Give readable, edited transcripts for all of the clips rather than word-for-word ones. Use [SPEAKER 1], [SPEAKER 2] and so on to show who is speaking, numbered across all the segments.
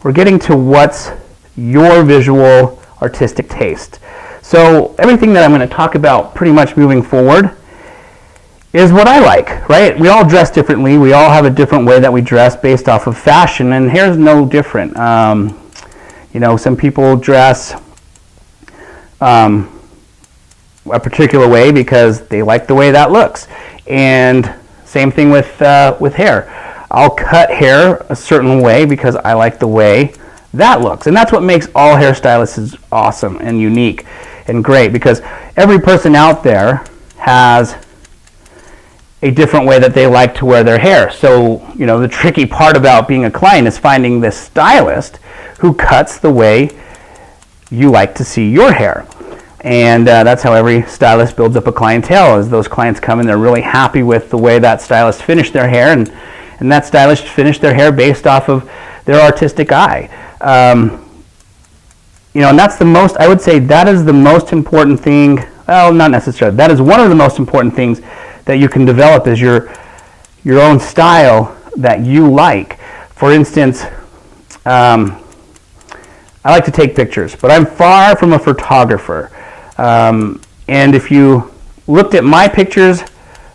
[SPEAKER 1] we're getting to what's your visual artistic taste. So everything that I'm going to talk about pretty much moving forward is what I like, right? We all dress differently. We all have a different way that we dress based off of fashion, and hair's no different. Some people dress a particular way because they like the way that looks, and same thing with hair. I'll cut hair a certain way because I like the way that looks, and that's what makes all hairstylists awesome and unique and great, because every person out there has a different way that they like to wear their hair. So, the tricky part about being a client is finding this stylist who cuts the way you like to see your hair. And that's how every stylist builds up a clientele, is those clients come and they're really happy with the way that stylist finished their hair, and that stylist finished their hair based off of their artistic eye. And that's I would say that is the most important thing. Well, not necessarily. That is one of the most important things that you can develop, is your own style that you like. For instance, I like to take pictures, but I'm far from a photographer. And if you looked at my pictures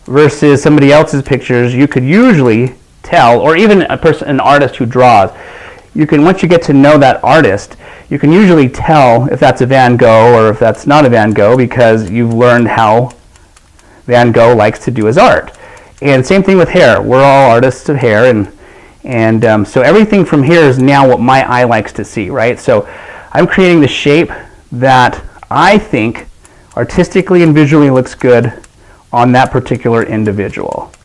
[SPEAKER 1] versus somebody else's pictures, you could usually tell, or even an artist who draws, once you get to know that artist, you can usually tell if that's a Van Gogh or if that's not a Van Gogh, because you've learned how Van Gogh likes to do his art. And same thing with hair. We're all artists of hair, and so everything from here is now what my eye likes to see, right? So I'm creating the shape that I think artistically and visually looks good on that particular individual.